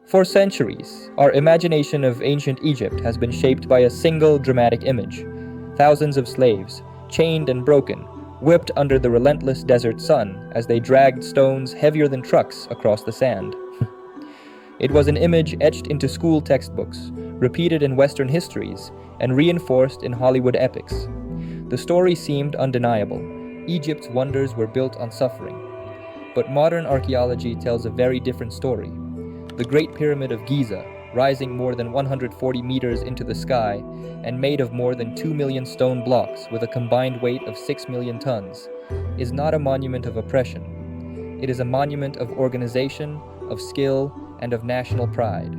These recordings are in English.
For centuries, our imagination of ancient Egypt has been shaped by a single dramatic image: thousands of slaves, chained and broken, whipped under the relentless desert sun as they dragged stones heavier than trucks across the sand. It was an image etched into school textbooks, repeated in Western histories, and reinforced in Hollywood epics. The story seemed undeniable. Egypt's wonders were built on suffering. But modern archaeology tells a very different story. The Great Pyramid of Giza, rising more than 140 meters into the sky and made of more than 2 million stone blocks with a combined weight of 6 million tons, is not a monument of oppression. It is a monument of organization, of skill, and of national pride.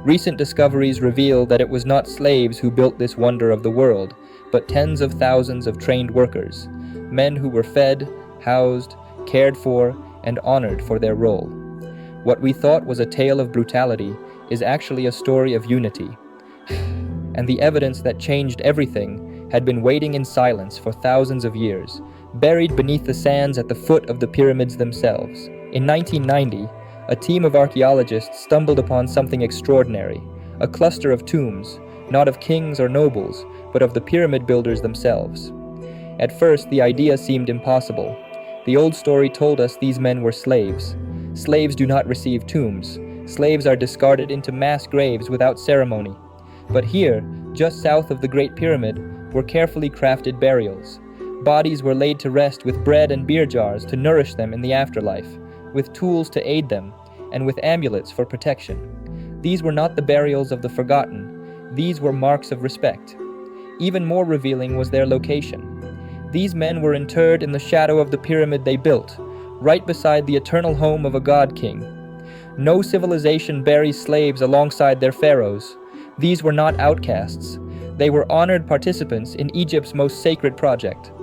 Recent discoveries reveal that it was not slaves who built this wonder of the world, but tens of thousands of trained workers, men who were fed, housed, cared for, and honored for their role. What we thought was a tale of brutality is actually a story of unity. And the evidence that changed everything had been waiting in silence for thousands of years, buried beneath the sands at the foot of the pyramids themselves. In 1990, a team of archaeologists stumbled upon something extraordinary, a cluster of tombs, not of kings or nobles, but of the pyramid builders themselves. At first, the idea seemed impossible. The old story told us these men were slaves. Slaves do not receive tombs. Slaves are discarded into mass graves without ceremony. But here, just south of the Great Pyramid, were carefully crafted burials. Bodies were laid to rest with bread and beer jars to nourish them in the afterlife, with tools to aid them, and with amulets for protection. These were not the burials of the forgotten. These were marks of respect. Even more revealing was their location. These men were interred in the shadow of the pyramid they built, right beside the eternal home of a god king. No civilization buries slaves alongside their pharaohs. These were not outcasts. They were honored participants in Egypt's most sacred project.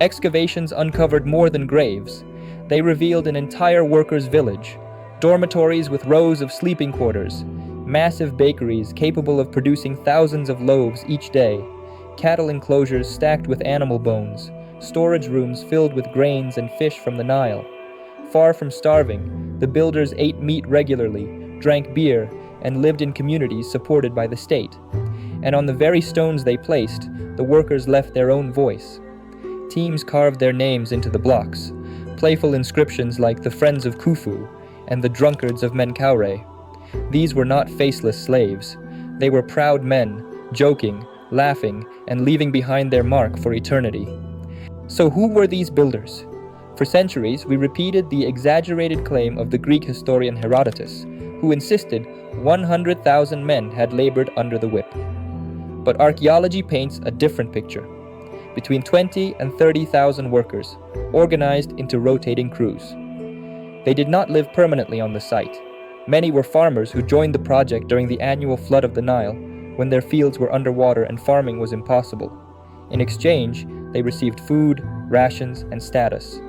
Excavations uncovered more than graves. They revealed an entire workers' village, dormitories with rows of sleeping quarters, massive bakeries capable of producing thousands of loaves each day, cattle enclosures stacked with animal bones, storage rooms filled with grains and fish from the Nile. Far from starving, the builders ate meat regularly, drank beer, and lived in communities supported by the state. And on the very stones they placed, the workers left their own voice. Teams carved their names into the blocks, playful inscriptions like the Friends of Khufu and the Drunkards of Menkaure. These were not faceless slaves. They were proud men, joking, laughing, and leaving behind their mark for eternity. So who were these builders? For centuries, we repeated the exaggerated claim of the Greek historian Herodotus, who insisted 100,000 men had labored under the whip. But archaeology paints a different picture. Between 20 and 30,000 workers, organized into rotating crews. They did not live permanently on the site. Many were farmers who joined the project during the annual flood of the Nile, when their fields were underwater and farming was impossible. In exchange, they received food, rations, and status.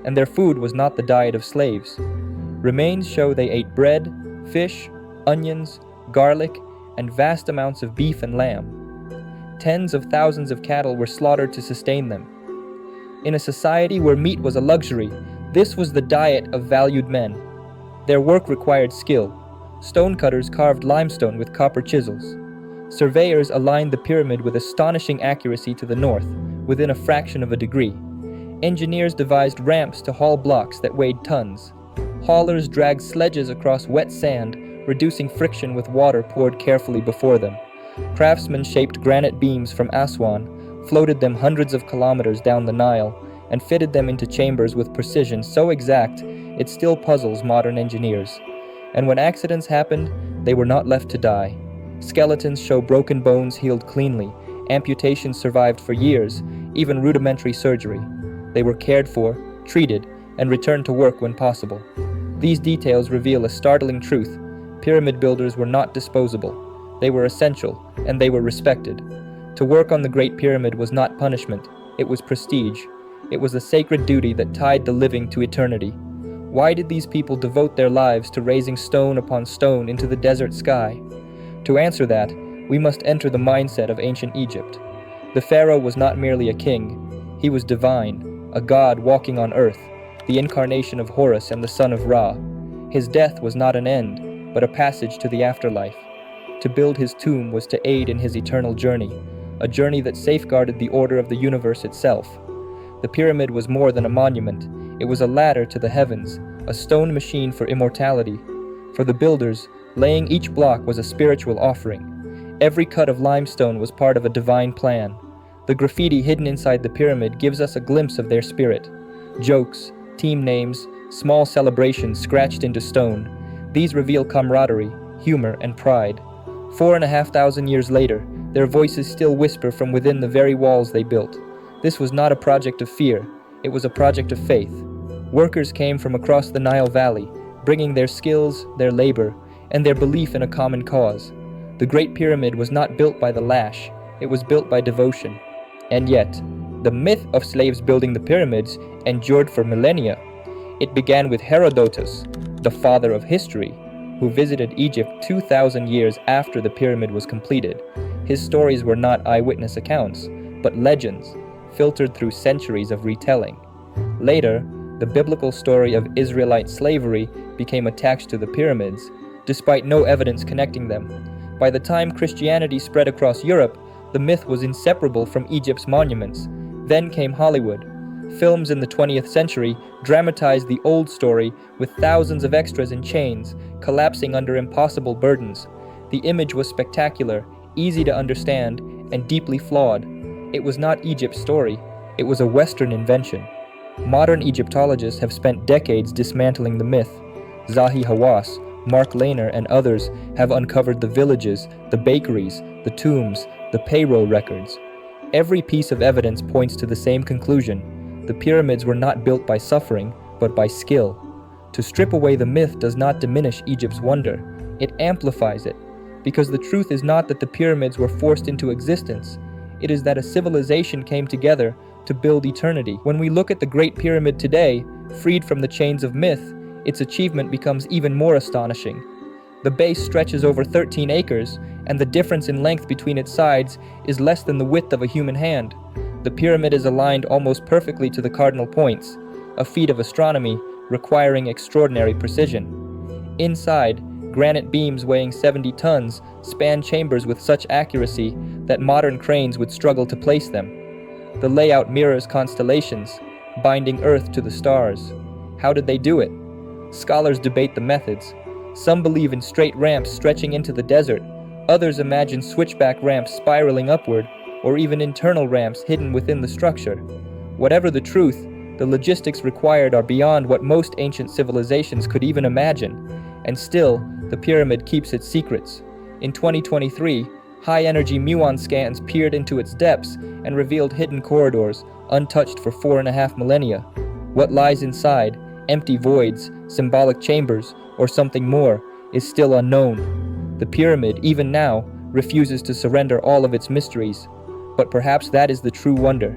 And their food was not the diet of slaves. Remains show they ate bread, fish, onions, garlic, and vast amounts of beef and lamb. Tens of thousands of cattle were slaughtered to sustain them. In a society where meat was a luxury, this was the diet of valued men. Their work required skill. Stonecutters carved limestone with copper chisels. Surveyors aligned the pyramid with astonishing accuracy to the north, within a fraction of a degree. Engineers devised ramps to haul blocks that weighed tons. Haulers dragged sledges across wet sand, reducing friction with water poured carefully before them. Craftsmen shaped granite beams from Aswan, floated them hundreds of kilometers down the Nile, and fitted them into chambers with precision so exact it still puzzles modern engineers. And when accidents happened, they were not left to die. Skeletons show broken bones healed cleanly, amputations survived for years, even rudimentary surgery. They were cared for, treated, and returned to work when possible. These details reveal a startling truth. Pyramid builders were not disposable. They were essential, and they were respected. To work on the Great Pyramid was not punishment, it was prestige. It was a sacred duty that tied the living to eternity. Why did these people devote their lives to raising stone upon stone into the desert sky? To answer that, we must enter the mindset of ancient Egypt. The pharaoh was not merely a king. He was divine, a god walking on earth, the incarnation of Horus and the son of Ra. His death was not an end. but a passage to the afterlife. To build his tomb was to aid in his eternal journey, a journey that safeguarded the order of the universe itself. The pyramid was more than a monument. It was a ladder to the heavens, a stone machine for immortality. For the builders, laying each block was a spiritual offering. Every cut of limestone was part of a divine plan. The graffiti hidden inside the pyramid gives us a glimpse of their spirit. Jokes, team names, small celebrations scratched into stone. These reveal camaraderie, humor, and pride. 4,500 years later, their voices still whisper from within the very walls they built. This was not a project of fear, it was a project of faith. Workers came from across the Nile Valley, bringing their skills, their labor, and their belief in a common cause. The Great Pyramid was not built by the lash, it was built by devotion. And yet, the myth of slaves building the pyramids endured for millennia. It began with Herodotus, the father of history, who visited Egypt 2,000 years after the pyramid was completed. His stories were not eyewitness accounts, but legends, filtered through centuries of retelling. Later, the biblical story of Israelite slavery became attached to the pyramids, despite no evidence connecting them. By the time Christianity spread across Europe, the myth was inseparable from Egypt's monuments. Then came Hollywood. Films in the 20th century dramatized the old story with thousands of extras in chains, collapsing under impossible burdens. The image was spectacular, easy to understand, and deeply flawed. It was not Egypt's story, it was a Western invention. Modern Egyptologists have spent decades dismantling the myth. Zahi Hawass, Mark Lehner, and others have uncovered the villages, the bakeries, the tombs, the payroll records. Every piece of evidence points to the same conclusion. The pyramids were not built by suffering, but by skill. To strip away the myth does not diminish Egypt's wonder, it amplifies it. Because the truth is not that the pyramids were forced into existence, it is that a civilization came together to build eternity. When we look at the Great Pyramid today, freed from the chains of myth, its achievement becomes even more astonishing. The base stretches over 13 acres, and the difference in length between its sides is less than the width of a human hand. The pyramid is aligned almost perfectly to the cardinal points, a feat of astronomy requiring extraordinary precision. Inside, granite beams weighing 70 tons span chambers with such accuracy that modern cranes would struggle to place them. The layout mirrors constellations, binding Earth to the stars. How did they do it? Scholars debate the methods. Some believe in straight ramps stretching into the desert. Others imagine switchback ramps spiraling upward, or even internal ramps hidden within the structure. Whatever the truth, the logistics required are beyond what most ancient civilizations could even imagine. And still, the pyramid keeps its secrets. In 2023, high-energy muon scans peered into its depths and revealed hidden corridors, untouched for 4.5 millennia. What lies inside, empty voids, symbolic chambers, or something more, is still unknown. The pyramid, even now, refuses to surrender all of its mysteries. But perhaps that is the true wonder.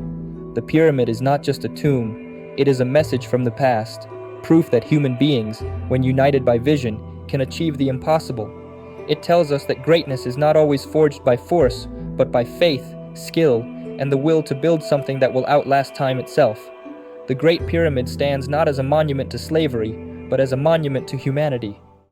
The pyramid is not just a tomb, it is a message from the past, proof that human beings, when united by vision, can achieve the impossible. It tells us that greatness is not always forged by force, but by faith, skill, and the will to build something that will outlast time itself. The Great Pyramid stands not as a monument to slavery, but as a monument to humanity.